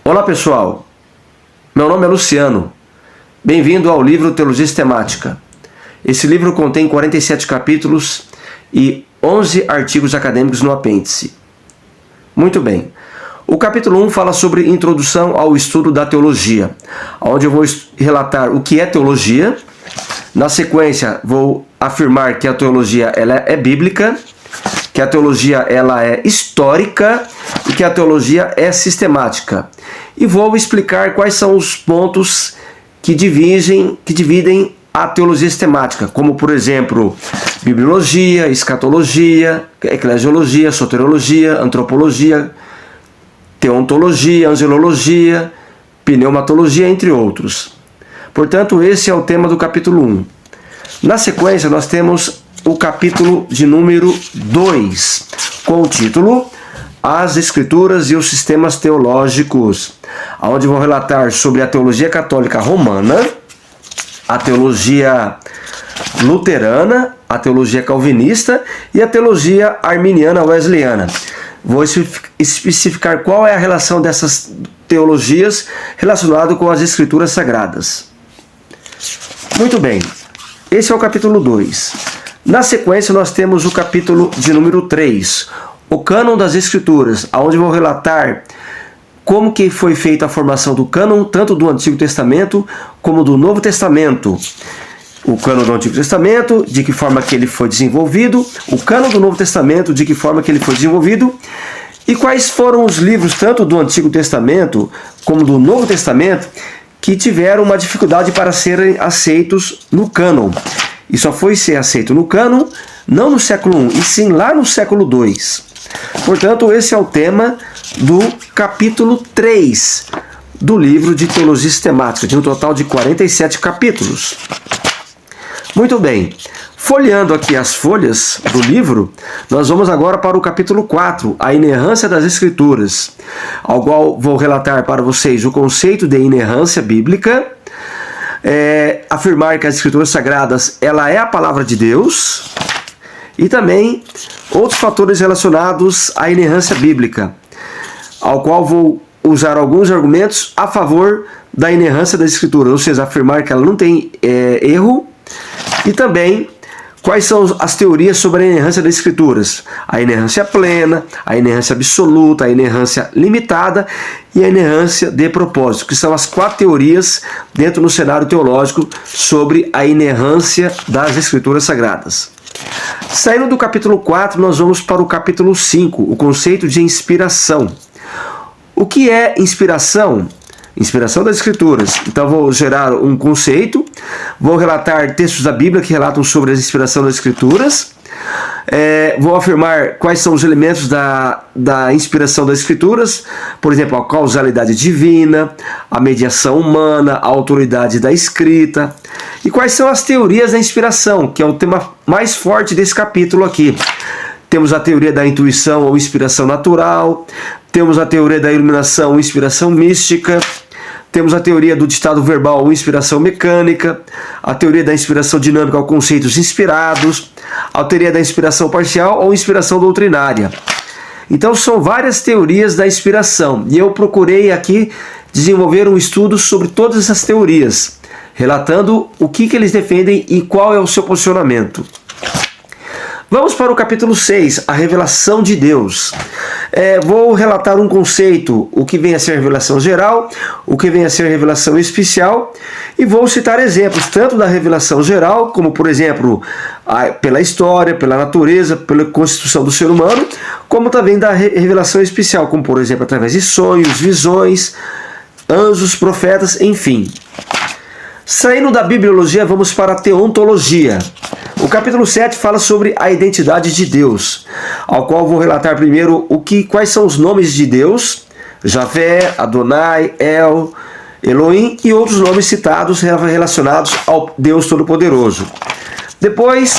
Olá pessoal, meu nome é Luciano, bem-vindo ao livro Teologia Sistemática. Esse livro contém 47 capítulos e 11 artigos acadêmicos no apêndice. Muito bem, o capítulo 1 fala sobre introdução ao estudo da teologia, onde eu vou relatar o que é teologia. Na sequência vou afirmar que a teologia ela é bíblica, que a teologia ela é histórica e que a teologia é sistemática. E vou explicar quais são os pontos que dividem a teologia sistemática, como por exemplo, bibliologia, escatologia, eclesiologia, soteriologia, antropologia, teontologia, angelologia, pneumatologia, entre outros. Portanto, esse é o tema do capítulo 1. Na sequência, nós temos o capítulo de número 2, com o título As Escrituras e os Sistemas Teológicos, onde vou relatar sobre a teologia católica romana, a teologia luterana, a teologia calvinista e a teologia arminiana wesleyana. Vou especificar qual é a relação dessas teologias relacionado com as Escrituras Sagradas. Muito bem, esse é o capítulo 2. Na sequência, nós temos o capítulo de número 3, o cânon das Escrituras, onde vou relatar como que foi feita a formação do cânon, tanto do Antigo Testamento como do Novo Testamento. O cânon do Antigo Testamento, de que forma que ele foi desenvolvido, o cânon do Novo Testamento, de que forma que ele foi desenvolvido, e quais foram os livros, tanto do Antigo Testamento como do Novo Testamento, que tiveram uma dificuldade para serem aceitos no cânon. E só foi ser aceito no cânon, não no século I, e sim lá no século II. Portanto, esse é o tema do capítulo 3 do livro de Teologia Sistemática, de um total de 47 capítulos. Muito bem, folheando aqui as folhas do livro, nós vamos agora para o capítulo 4, a inerrância das Escrituras, ao qual vou relatar para vocês o conceito de inerrância bíblica, afirmar que as Escrituras Sagradas ela é a palavra de Deus, e também outros fatores relacionados à inerrância bíblica, ao qual vou usar alguns argumentos a favor da inerrância das Escrituras, ou seja, afirmar que ela não tem erro, e também quais são as teorias sobre a inerrância das Escrituras: a inerrância plena, a inerrância absoluta, a inerrância limitada e a inerrância de propósito, que são as 4 teorias dentro do cenário teológico sobre a inerrância das Escrituras Sagradas. Saindo do capítulo 4, nós vamos para o capítulo 5, o conceito de inspiração. O que é inspiração? Inspiração das Escrituras. Então vou gerar um conceito, vou relatar textos da Bíblia que relatam sobre a inspiração das Escrituras, vou afirmar quais são os elementos da inspiração das Escrituras, por exemplo, a causalidade divina, a mediação humana, a autoridade da escrita, e quais são as teorias da inspiração, que é o tema mais forte desse capítulo aqui. Temos a teoria da intuição ou inspiração natural, temos a teoria da iluminação ou inspiração mística, temos a teoria do ditado verbal ou inspiração mecânica, a teoria da inspiração dinâmica ou conceitos inspirados, a teoria da inspiração parcial ou inspiração doutrinária. Então são várias teorias da inspiração, e eu procurei aqui desenvolver um estudo sobre todas essas teorias, relatando o que eles defendem e qual é o seu posicionamento. Vamos para o capítulo 6, a revelação de Deus. Vou relatar um conceito, o que vem a ser revelação geral, o que vem a ser revelação especial, e vou citar exemplos, tanto da revelação geral, como por exemplo, pela história, pela natureza, pela constituição do ser humano, como também da revelação especial, como por exemplo, através de sonhos, visões, anjos, profetas, enfim. Saindo da bibliologia, vamos para a teontologia. O capítulo 7 fala sobre a identidade de Deus, ao qual vou relatar primeiro quais são os nomes de Deus: Javé, Adonai, El, Elohim e outros nomes citados relacionados ao Deus Todo-Poderoso. Depois,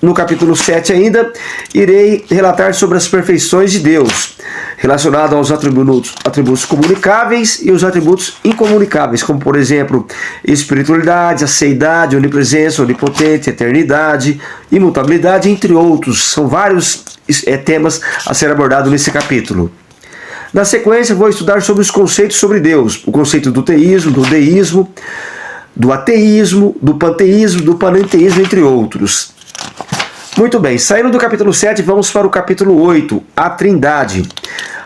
no capítulo 7 ainda, irei relatar sobre as perfeições de Deus, relacionado aos atributos comunicáveis e os atributos incomunicáveis, como por exemplo, espiritualidade, aceidade, onipresença, onipotente, eternidade, imutabilidade, entre outros. São vários temas a ser abordados nesse capítulo. Na sequência, vou estudar sobre os conceitos sobre Deus. O conceito do teísmo, do deísmo, do ateísmo, do panteísmo, do panenteísmo, entre outros. Muito bem, saindo do capítulo 7, vamos para o capítulo 8, a Trindade,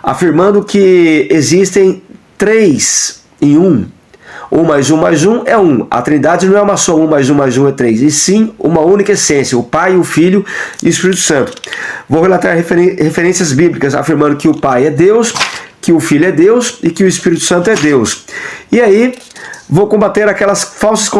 afirmando que existem 3 em 1. 1 mais 1 mais 1 é 1. A Trindade não é uma só 1 mais 1 mais 1 é 3, e sim uma única essência, o Pai, o Filho e o Espírito Santo. Vou relatar referências bíblicas afirmando que o Pai é Deus, que o Filho é Deus e que o Espírito Santo é Deus. E aí, vou combater aquelas falsas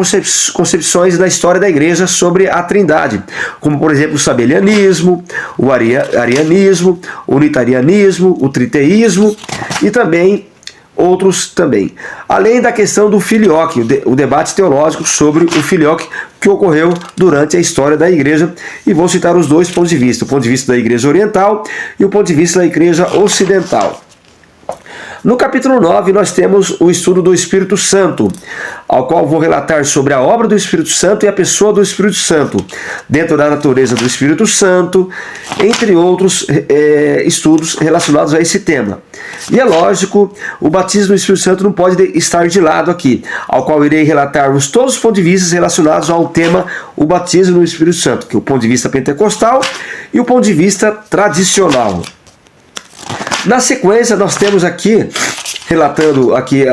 concepções da história da igreja sobre a Trindade, como por exemplo o sabelianismo, o arianismo, o unitarianismo, o triteísmo e também outros também. Além da questão do filioque, o debate teológico sobre o filioque que ocorreu durante a história da igreja, e vou citar os dois pontos de vista, o ponto de vista da igreja oriental e o ponto de vista da igreja ocidental. No capítulo 9, nós temos o estudo do Espírito Santo, ao qual vou relatar sobre a obra do Espírito Santo e a pessoa do Espírito Santo, dentro da natureza do Espírito Santo, entre outros estudos relacionados a esse tema. E é lógico, o batismo do Espírito Santo não pode estar de lado aqui, ao qual irei relatar todos os pontos de vista relacionados ao tema o batismo do Espírito Santo, que é o ponto de vista pentecostal e o ponto de vista tradicional. Na sequência, nós temos aqui, relatando aqui,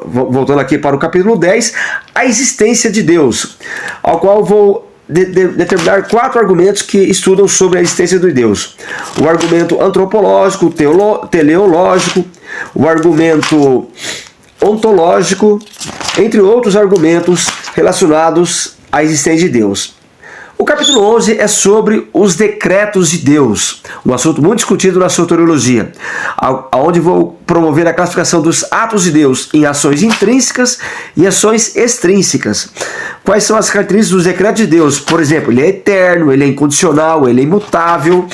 voltando aqui para o capítulo 10, a existência de Deus, ao qual vou determinar 4 argumentos que estudam sobre a existência de Deus. O argumento antropológico, teleológico, o argumento ontológico, entre outros argumentos relacionados à existência de Deus. O capítulo 11 é sobre os decretos de Deus, um assunto muito discutido na soteriologia, onde vou promover a classificação dos atos de Deus em ações intrínsecas e ações extrínsecas. Quais são as características dos decretos de Deus? Por exemplo, ele é eterno, ele é incondicional, ele é imutável.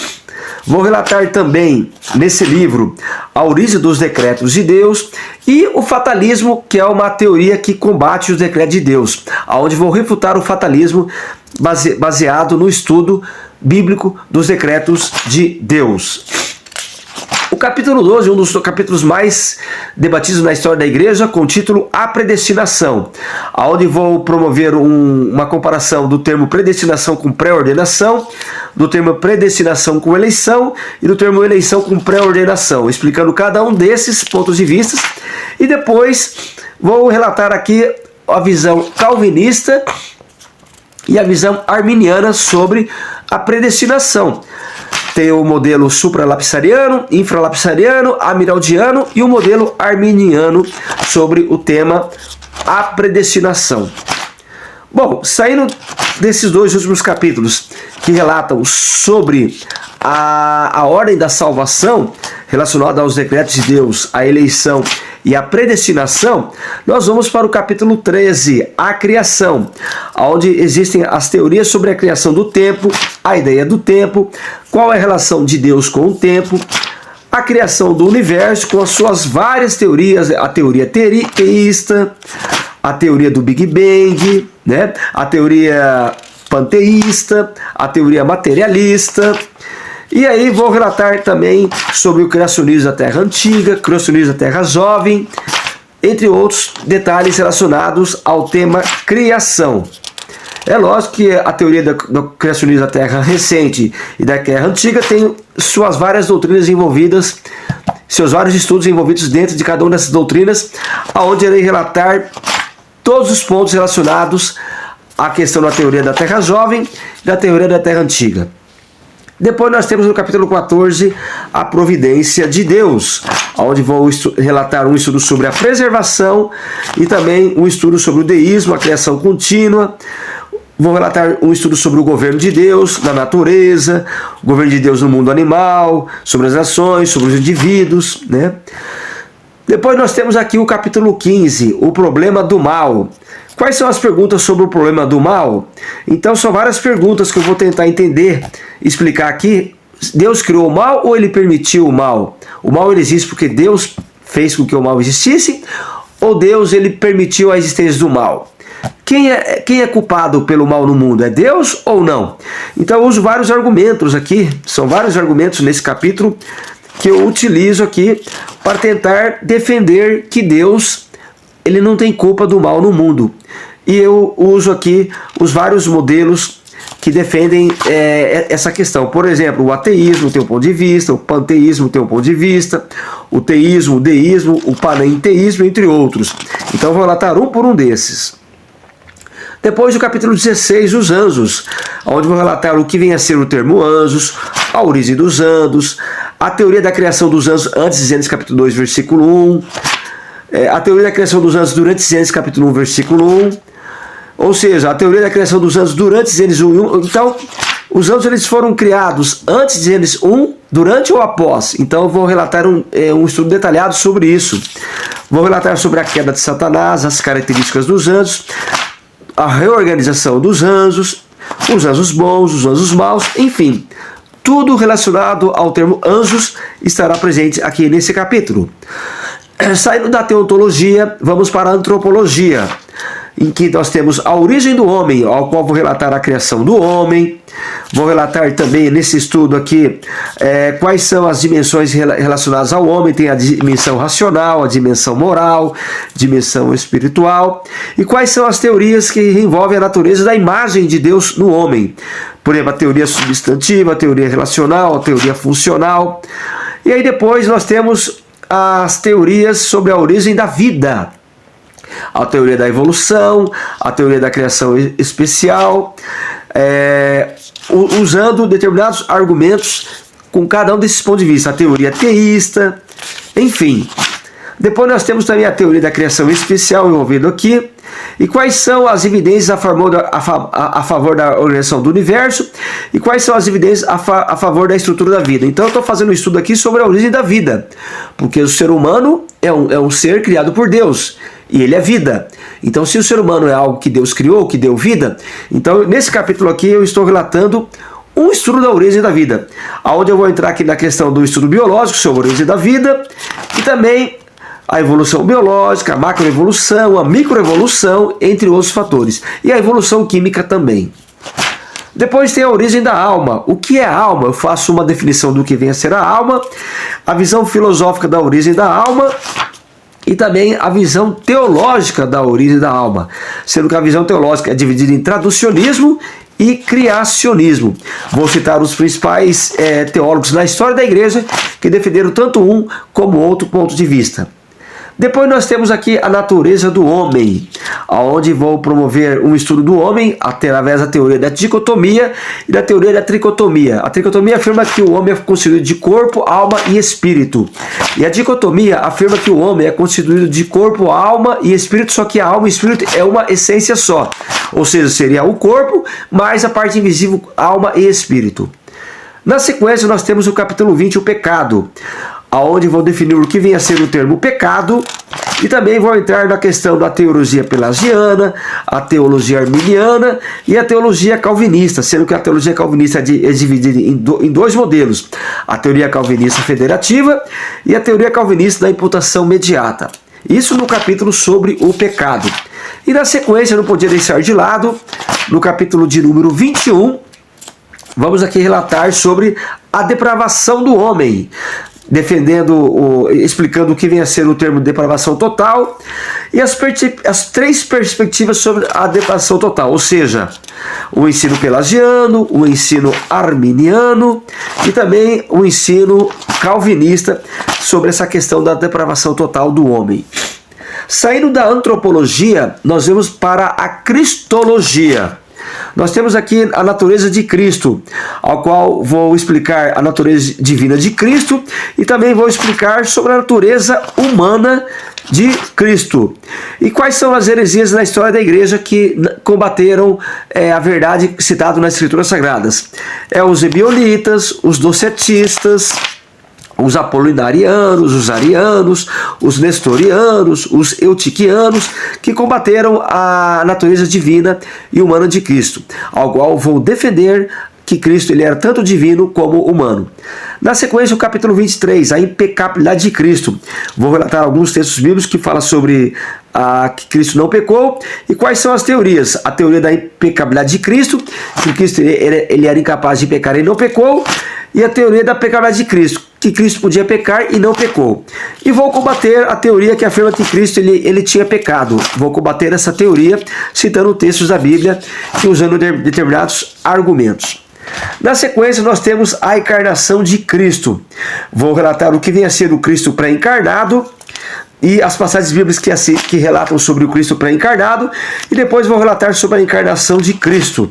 Vou relatar também, nesse livro, a origem dos decretos de Deus e o fatalismo, que é uma teoria que combate os decretos de Deus, onde vou refutar o fatalismo baseado no estudo bíblico dos decretos de Deus. O capítulo 12, um dos capítulos mais debatidos na história da igreja, com o título A Predestinação, onde vou promover uma comparação do termo predestinação com pré-ordenação, do termo predestinação com eleição e do termo eleição com pré-ordenação, explicando cada um desses pontos de vista, e depois vou relatar aqui a visão calvinista e a visão arminiana sobre a predestinação. Tem o modelo supralapsariano, infralapsariano, amiraldiano e o modelo arminiano sobre o tema a predestinação. Bom, saindo desses dois últimos capítulos que relatam sobre a ordem da salvação relacionada aos decretos de Deus, a eleição e a predestinação, nós vamos para o capítulo 13, a criação, onde existem as teorias sobre a criação do tempo, a ideia do tempo, qual é a relação de Deus com o tempo, a criação do universo com as suas várias teorias, a teoria teísta, a teoria do Big Bang, né? A teoria panteísta, a teoria materialista. E aí vou relatar também sobre o criacionismo da Terra Antiga, criacionismo da Terra Jovem, entre outros detalhes relacionados ao tema criação. É lógico que a teoria do criacionismo da Terra Recente e da Terra Antiga tem suas várias doutrinas envolvidas, seus vários estudos envolvidos dentro de cada uma dessas doutrinas, aonde irei relatar todos os pontos relacionados à questão da teoria da Terra Jovem e da teoria da Terra Antiga. Depois nós temos no capítulo 14 a providência de Deus, onde vou relatar um estudo sobre a preservação e também um estudo sobre o deísmo, a criação contínua. Vou relatar um estudo sobre o governo de Deus na natureza, o governo de Deus no mundo animal, sobre as nações, sobre os indivíduos, né? Depois nós temos aqui o capítulo 15, o problema do mal. Quais são as perguntas sobre o problema do mal? Então são várias perguntas que eu vou tentar entender, explicar aqui. Deus criou o mal ou ele permitiu o mal? O mal ele existe porque Deus fez com que o mal existisse? Ou Deus ele permitiu a existência do mal? Quem é culpado pelo mal no mundo? É Deus ou não? Então eu uso vários argumentos aqui, são vários argumentos nesse capítulo, que eu utilizo aqui para tentar defender que Deus ele não tem culpa do mal no mundo. E eu uso aqui os vários modelos que defendem essa questão. Por exemplo, o ateísmo tem um ponto de vista, o panteísmo tem um ponto de vista, o teísmo, o deísmo, o panenteísmo, entre outros. Então vou relatar um por um desses. Depois do capítulo 16, os anjos, onde vou relatar o que vem a ser o termo anjos, a origem dos anjos, a teoria da criação dos anjos antes de Gênesis capítulo 2, versículo 1, a teoria da criação dos anjos durante Gênesis capítulo 1, versículo 1, ou seja, a teoria da criação dos anjos durante Gênesis 1. Então, os anjos eles foram criados antes de Gênesis 1, durante ou após. Então, eu vou relatar um estudo detalhado sobre isso. Vou relatar sobre a queda de Satanás, as características dos anjos, a reorganização dos anjos, os anjos bons, os anjos maus, enfim. Tudo relacionado ao termo anjos estará presente aqui nesse capítulo. Saindo da teontologia, vamos para a antropologia, em que nós temos a origem do homem, ao qual vou relatar a criação do homem. Vou relatar também nesse estudo aqui quais são as dimensões relacionadas ao homem. Tem a dimensão racional, a dimensão moral, dimensão espiritual. E quais são as teorias que envolvem a natureza da imagem de Deus no homem. Por exemplo, a teoria substantiva, a teoria relacional, a teoria funcional. E aí depois nós temos as teorias sobre a origem da vida. A teoria da evolução, a teoria da criação especial, usando determinados argumentos com cada um desses pontos de vista. A teoria teísta, enfim. Depois nós temos também a teoria da criação especial envolvida aqui. E quais são as evidências a favor da organização do universo e quais são as evidências a favor da estrutura da vida. Então eu estou fazendo um estudo aqui sobre a origem da vida, porque o ser humano é um ser criado por Deus e ele é vida. Então se o ser humano é algo que Deus criou, que deu vida, então nesse capítulo aqui eu estou relatando um estudo da origem da vida, onde eu vou entrar aqui na questão do estudo biológico sobre a origem da vida e também a evolução biológica, a macroevolução, a microevolução, entre outros fatores. E a evolução química também. Depois tem a origem da alma. O que é a alma? Eu faço uma definição do que vem a ser a alma, a visão filosófica da origem da alma e também a visão teológica da origem da alma. Sendo que a visão teológica é dividida em traducionismo e criacionismo. Vou citar os principais teólogos na história da igreja que defenderam tanto um como outro ponto de vista. Depois nós temos aqui a natureza do homem, onde vou promover um estudo do homem através da teoria da dicotomia e da teoria da tricotomia. A tricotomia afirma que o homem é constituído de corpo, alma e espírito. E a dicotomia afirma que o homem é constituído de corpo, alma e espírito, só que a alma e espírito é uma essência só. Ou seja, seria o corpo mais a parte invisível, alma e espírito. Na sequência nós temos o capítulo 20, o pecado, aonde vou definir o que vem a ser o termo pecado e também vou entrar na questão da teologia pelagiana, a teologia arminiana e a teologia calvinista, sendo que a teologia calvinista é dividida em dois modelos, a teoria calvinista federativa e a teoria calvinista da imputação imediata. Isso no capítulo sobre o pecado. E na sequência, não podia deixar de lado, no capítulo de número 21, vamos aqui relatar sobre a depravação do homem, explicando o que vem a ser o termo depravação total e as três perspectivas sobre a depravação total, ou seja, o ensino pelagiano, o ensino arminiano e também o ensino calvinista sobre essa questão da depravação total do homem. Saindo da antropologia, nós vamos para a cristologia. Nós temos aqui a natureza de Cristo, ao qual vou explicar a natureza divina de Cristo e também vou explicar sobre a natureza humana de Cristo. E quais são as heresias na história da igreja que combateram a verdade citada nas Escrituras Sagradas. Os ebionitas, os docetistas, os apolinarianos, os arianos, os nestorianos, os eutiquianos, que combateram a natureza divina e humana de Cristo, ao qual vou defender que Cristo ele era tanto divino como humano. Na sequência, o capítulo 23, a impecabilidade de Cristo. Vou relatar alguns textos bíblicos que falam sobre que Cristo não pecou e quais são as teorias. A teoria da impecabilidade de Cristo, que Cristo ele era incapaz de pecar e não pecou, e a teoria da pecabilidade de Cristo, que Cristo podia pecar e não pecou. E vou combater a teoria que afirma que Cristo ele tinha pecado. Vou combater essa teoria citando textos da Bíblia e usando determinados argumentos. Na sequência, nós temos a encarnação de Cristo. Vou relatar o que vem a ser o Cristo pré-encarnado e as passagens bíblicas que relatam sobre o Cristo pré-encarnado, e depois vou relatar sobre a encarnação de Cristo.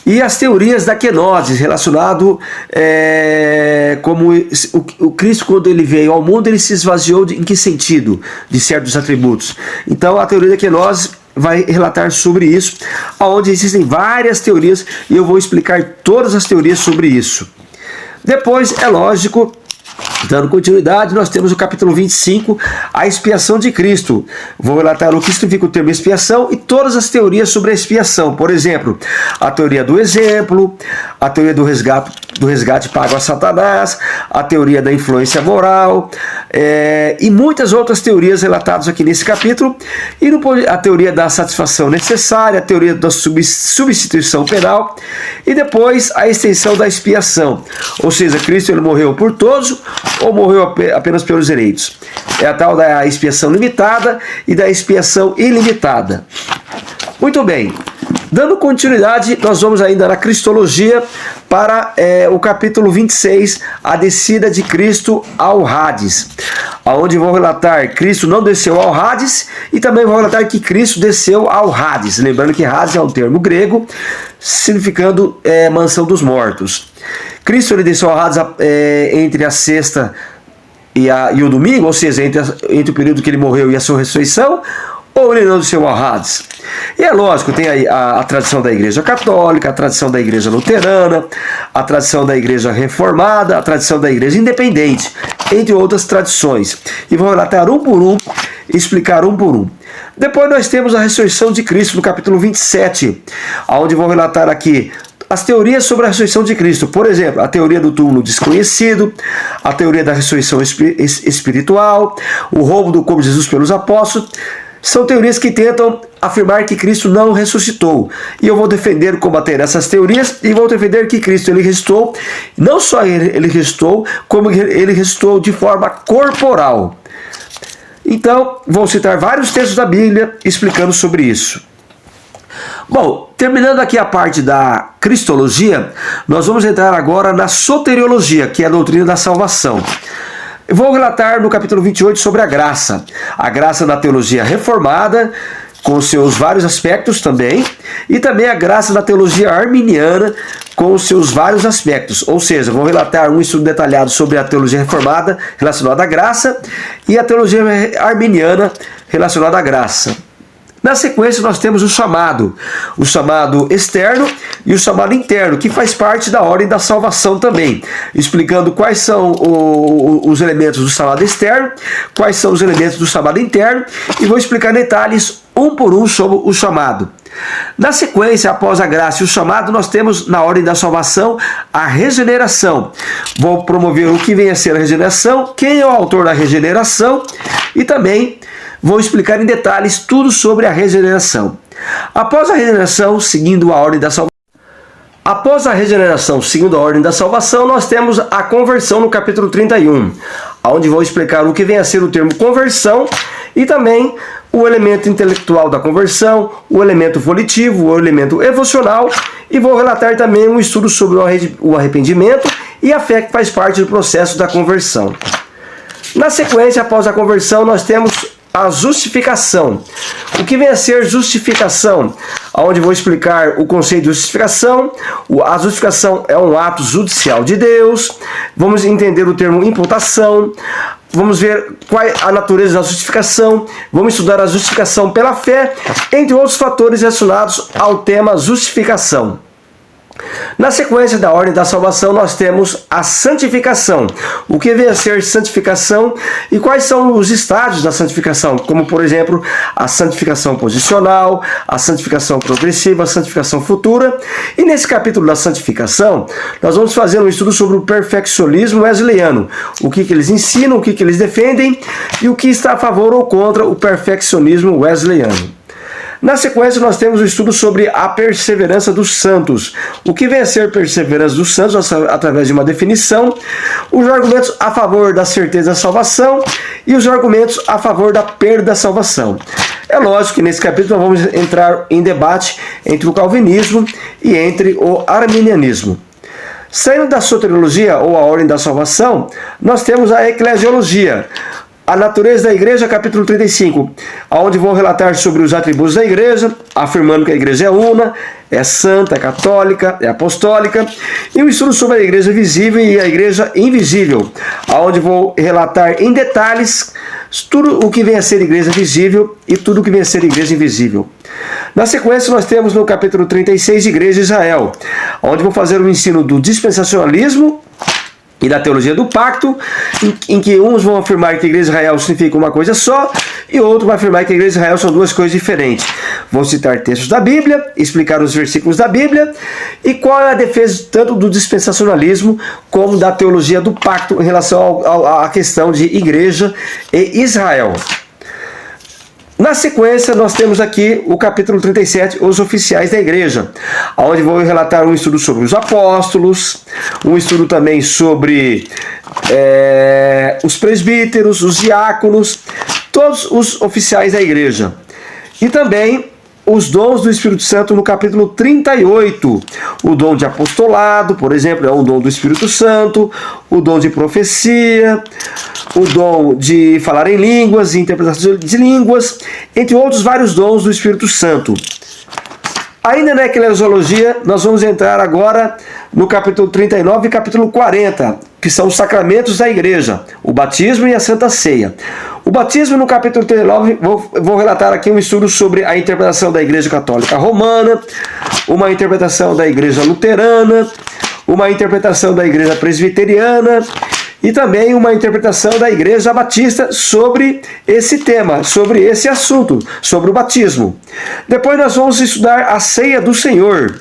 E as teorias da kenosis, relacionado como o Cristo, quando ele veio ao mundo, ele se esvaziou em que sentido? De certos atributos. Então, a teoria da kenosis vai relatar sobre isso, onde existem várias teorias, e eu vou explicar todas as teorias sobre isso. Depois, é lógico, dando continuidade, nós temos o capítulo 25, a expiação de Cristo. Vou relatar o que significa o termo expiação e todas as teorias sobre a expiação. Por exemplo, a teoria do exemplo, a teoria do resgate pago a Satanás, a teoria da influência moral, e muitas outras teorias relatadas aqui nesse capítulo, e a teoria da satisfação necessária, a teoria da substituição penal, e depois a extensão da expiação. Ou seja, Cristo ele morreu por todos ou morreu apenas pelos eleitos. É a tal da expiação limitada e da expiação ilimitada. Muito bem. Dando continuidade, nós vamos ainda na Cristologia para o capítulo 26, a descida de Cristo ao Hades, onde vou relatar Cristo não desceu ao Hades, e também vou relatar que Cristo desceu ao Hades. Lembrando que Hades é um termo grego, significando mansão dos mortos. Cristo ele desceu ao Hades entre a sexta e o domingo, ou seja, entre o período que ele morreu e a sua ressurreição, ou ele não desceu ao Hades. E é lógico, tem aí a tradição da Igreja Católica, a tradição da Igreja Luterana, a tradição da Igreja Reformada, a tradição da Igreja Independente, entre outras tradições. E vou relatar um por um, explicar um por um. Depois nós temos a ressurreição de Cristo no capítulo 27, onde vou relatar aqui as teorias sobre a ressurreição de Cristo. Por exemplo, a teoria do túmulo desconhecido, a teoria da ressurreição espiritual, o roubo do corpo de Jesus pelos apóstolos. São teorias que tentam afirmar que Cristo não ressuscitou. E eu vou defender, combater essas teorias, e vou defender que Cristo ele ressuscitou. Não só ele ressuscitou, como ele ressuscitou de forma corporal. Então, vou citar vários textos da Bíblia explicando sobre isso. Bom, terminando aqui a parte da Cristologia, nós vamos entrar agora na soteriologia, que é a doutrina da salvação. Eu vou relatar no capítulo 28 sobre a graça na teologia reformada, com seus vários aspectos também, e também a graça da teologia arminiana, com os seus vários aspectos. Ou seja, vou relatar um estudo detalhado sobre a teologia reformada relacionada à graça e a teologia arminiana relacionada à graça. Na sequência, nós temos o chamado externo e o chamado interno, que faz parte da ordem da salvação também, explicando quais são os elementos do chamado externo, quais são os elementos do chamado interno, e vou explicar detalhes um por um sobre o chamado. Na sequência, após a graça e o chamado, nós temos na ordem da salvação a regeneração. Vou promover o que vem a ser a regeneração, quem é o autor da regeneração, e também vou explicar em detalhes tudo sobre a regeneração. Após a regeneração, seguindo a ordem da salvação, nós temos a conversão no capítulo 31, onde vou explicar o que vem a ser o termo conversão e também o elemento intelectual da conversão, o elemento volitivo, o elemento emocional, e vou relatar também um estudo sobre o arrependimento e a fé que faz parte do processo da conversão. Na sequência, após a conversão, nós temos a justificação. O que vem a ser justificação? Onde vou explicar o conceito de justificação. A justificação é um ato judicial de Deus. Vamos entender o termo imputação. Vamos ver qual é a natureza da justificação. Vamos estudar a justificação pela fé, entre outros fatores relacionados ao tema justificação. Na sequência da ordem da salvação, nós temos a santificação. O que vem a ser santificação e quais são os estágios da santificação, como, por exemplo, a santificação posicional, a santificação progressiva, a santificação futura. E nesse capítulo da santificação, nós vamos fazer um estudo sobre o perfeccionismo wesleyano, o que eles ensinam, o que eles defendem e o que está a favor ou contra o perfeccionismo wesleyano. Na sequência, nós temos o estudo sobre a perseverança dos santos. O que vem a ser perseverança dos santos, através de uma definição, os argumentos a favor da certeza da salvação e os argumentos a favor da perda da salvação. É lógico que nesse capítulo nós vamos entrar em debate entre o calvinismo e entre o arminianismo. Saindo da soteriologia, ou a ordem da salvação, nós temos a eclesiologia, a natureza da igreja, capítulo 35, onde vou relatar sobre os atributos da igreja, afirmando que a igreja é una, é santa, é católica, é apostólica, e um estudo sobre a igreja visível e a igreja invisível, onde vou relatar em detalhes tudo o que vem a ser igreja visível e tudo o que vem a ser igreja invisível. Na sequência, nós temos no capítulo 36, Igreja de Israel, onde vou fazer o ensino do dispensacionalismo e da teologia do pacto, em que uns vão afirmar que a Igreja de Israel significa uma coisa só, e outro vai afirmar que a Igreja de Israel são duas coisas diferentes. Vou citar textos da Bíblia, explicar os versículos da Bíblia, e qual é a defesa tanto do dispensacionalismo como da teologia do pacto em relação à questão de Igreja e Israel. Na sequência, nós temos aqui o capítulo 37, os oficiais da igreja, onde vou relatar um estudo sobre os apóstolos, um estudo também sobre os presbíteros, os diáconos, todos os oficiais da igreja. E também os dons do Espírito Santo no capítulo 38. O dom de apostolado, por exemplo, é um dom do Espírito Santo, o dom de profecia, o dom de falar em línguas, interpretação de línguas, entre outros vários dons do Espírito Santo. Ainda na eclesiologia, nós vamos entrar agora no capítulo 39 e capítulo 40, que são os sacramentos da igreja, o batismo e a Santa Ceia. O batismo, no capítulo 39, vou relatar aqui um estudo sobre a interpretação da Igreja Católica Romana, uma interpretação da Igreja Luterana, uma interpretação da Igreja Presbiteriana e também uma interpretação da Igreja Batista sobre esse tema, sobre esse assunto, sobre o batismo. Depois nós vamos estudar a Ceia do Senhor,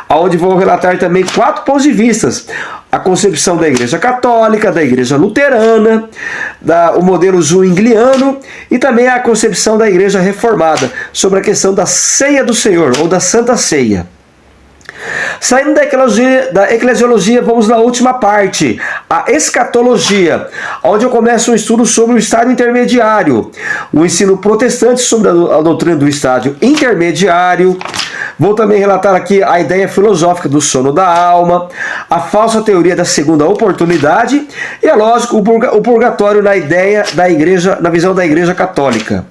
onde vou relatar também 4 pontos de vista: a concepção da Igreja Católica, da Igreja Luterana, o modelo zwingliano e também a concepção da Igreja Reformada, sobre a questão da Ceia do Senhor, ou da Santa Ceia. Saindo da eclesiologia, vamos na última parte, a escatologia, onde eu começo um estudo sobre o estádio intermediário, o ensino protestante sobre a doutrina do estádio intermediário. Vou também relatar aqui a ideia filosófica do sono da alma, a falsa teoria da segunda oportunidade e, é lógico, o purgatório na ideia da igreja, na visão da Igreja Católica,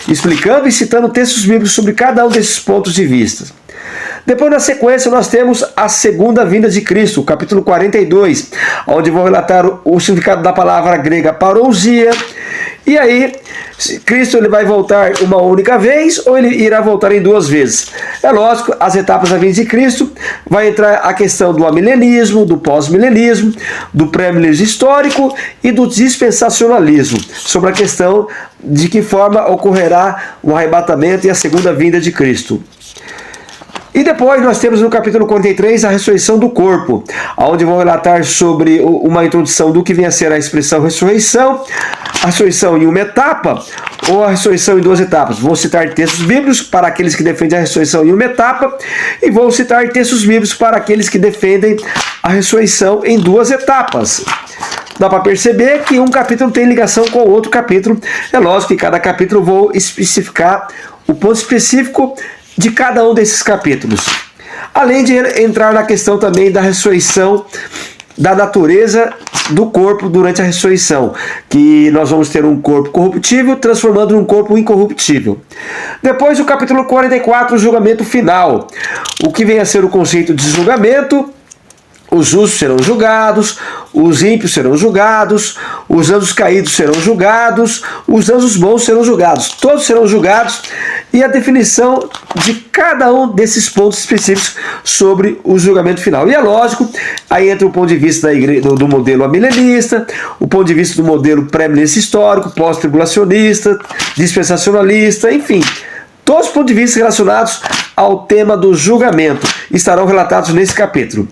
explicando e citando textos bíblicos sobre cada um desses pontos de vista. Depois, na sequência, nós temos a segunda vinda de Cristo, capítulo 42, onde vou relatar o significado da palavra grega parousia. E aí, Cristo ele vai voltar uma única vez ou ele irá voltar em 2 vezes? É lógico, as etapas da vinda de Cristo vai entrar a questão do amilenismo, do pós-milenismo, do pré-milenismo histórico e do dispensacionalismo, sobre a questão de que forma ocorrerá o arrebatamento e a segunda vinda de Cristo. E depois nós temos no capítulo 43 a ressurreição do corpo, onde vou relatar sobre uma introdução do que vem a ser a expressão ressurreição, a ressurreição em uma etapa ou a ressurreição em 2 etapas. Vou citar textos bíblicos para aqueles que defendem a ressurreição em uma etapa e vou citar textos bíblicos para aqueles que defendem a ressurreição em 2 etapas. Dá para perceber que um capítulo tem ligação com o outro capítulo. É lógico que cada capítulo vou especificar o ponto específico de cada um desses capítulos. Além de entrar na questão também da ressurreição, da natureza do corpo durante a ressurreição, que nós vamos ter um corpo corruptível transformando num corpo incorruptível. Depois o capítulo 44, o julgamento final. O que vem a ser o conceito de julgamento? Os justos serão julgados, os ímpios serão julgados, os anjos caídos serão julgados, os anjos bons serão julgados. Todos serão julgados, e a definição de cada um desses pontos específicos sobre o julgamento final. E é lógico, aí entra o ponto de vista do modelo amilenista, o ponto de vista do modelo pré-milenista histórico, pós-tribulacionista, dispensacionalista, enfim. Todos os pontos de vista relacionados ao tema do julgamento estarão relatados nesse capítulo.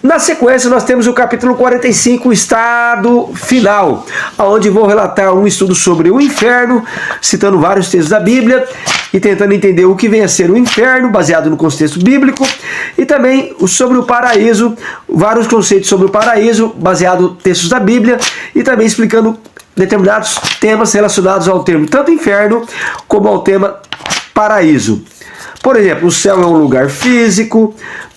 Na sequência, nós temos o capítulo 45, o estado final, onde vou relatar um estudo sobre o inferno, citando vários textos da Bíblia, e tentando entender o que vem a ser o inferno, baseado no contexto bíblico, e também sobre o paraíso, vários conceitos sobre o paraíso, baseado em textos da Bíblia, e também explicando determinados temas relacionados ao termo tanto inferno como ao tema paraíso. Por exemplo, o céu é um lugar físico,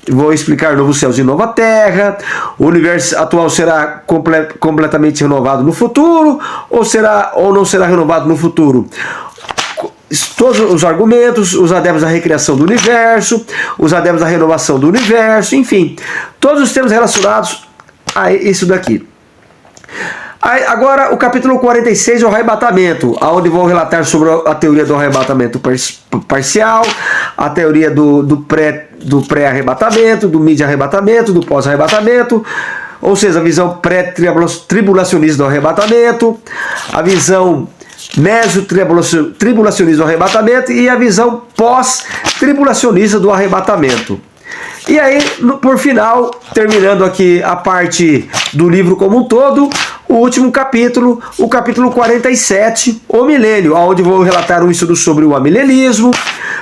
vou explicar novos céus e nova terra, o universo atual será completamente renovado no futuro, ou não será renovado no futuro? Todos os argumentos, os adeptos da recriação do universo, os adeptos da renovação do universo, enfim, todos os temas relacionados a isso daqui. Agora o capítulo 46 é o arrebatamento, onde vou relatar sobre a teoria do arrebatamento parcial, a teoria do pré-arrebatamento, do mid-arrebatamento, do pós-arrebatamento, ou seja, a visão pré-tribulacionista do arrebatamento, a visão meso-tribulacionista do arrebatamento e a visão pós-tribulacionista do arrebatamento. E aí, por final, terminando aqui a parte do livro como um todo, o último capítulo, o capítulo 47, o milênio, onde vou relatar um estudo sobre o amilenismo,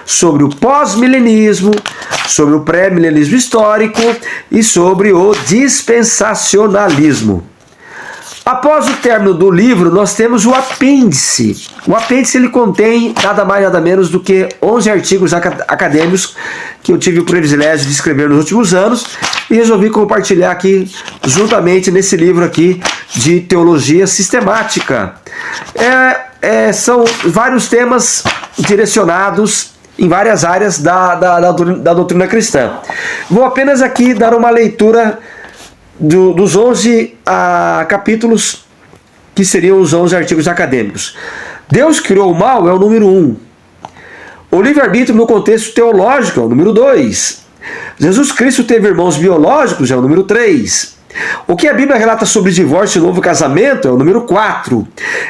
sobre o pós-milenismo, sobre o pré-milenismo histórico e sobre o dispensacionalismo. Após o término do livro, nós temos o apêndice. O apêndice ele contém nada mais nada menos do que 11 artigos acadêmicos que eu tive o privilégio de escrever nos últimos anos e resolvi compartilhar aqui juntamente nesse livro aqui de teologia sistemática. São vários temas direcionados em várias áreas da doutrina cristã. Vou apenas aqui dar uma leitura dos 11 capítulos, que seriam os 11 artigos acadêmicos. Deus criou o mal é o número 1. O livre-arbítrio no contexto teológico é o número 2. Jesus Cristo teve irmãos biológicos é o número 3. O que a Bíblia relata sobre divórcio e novo casamento é o número 4.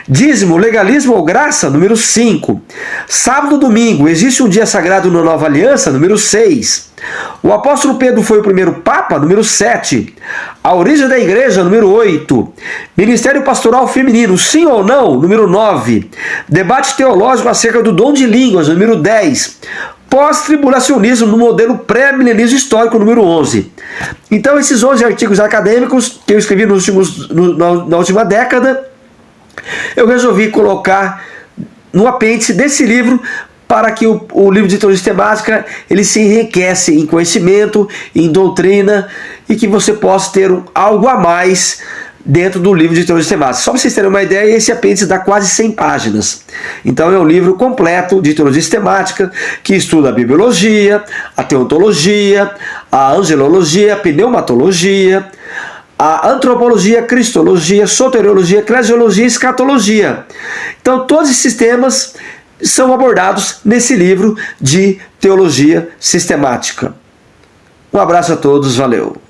Dízimo, legalismo ou graça, número 5. Sábado, domingo, existe um dia sagrado na nova aliança, número 6. O apóstolo Pedro foi o primeiro papa, número 7. A origem da igreja, número 8. Ministério pastoral feminino, sim ou não, número 9. Debate teológico acerca do dom de línguas, número 10. Pós-tribulacionismo no modelo pré-milenismo histórico, número 11. Então, esses 11 artigos acadêmicos que eu escrevi na última década, eu resolvi colocar no apêndice desse livro para que o livro de teologia sistemática ele se enriquece em conhecimento, em doutrina e que você possa ter algo a mais dentro do livro de teologia sistemática. Só para vocês terem uma ideia, esse apêndice dá quase 100 páginas. Então é um livro completo de teologia sistemática que estuda a bibliologia, a teontologia, a angelologia, a pneumatologia, a antropologia, cristologia, soteriologia, eclesiologia e escatologia. Então todos esses temas são abordados nesse livro de teologia sistemática. Um abraço a todos, valeu!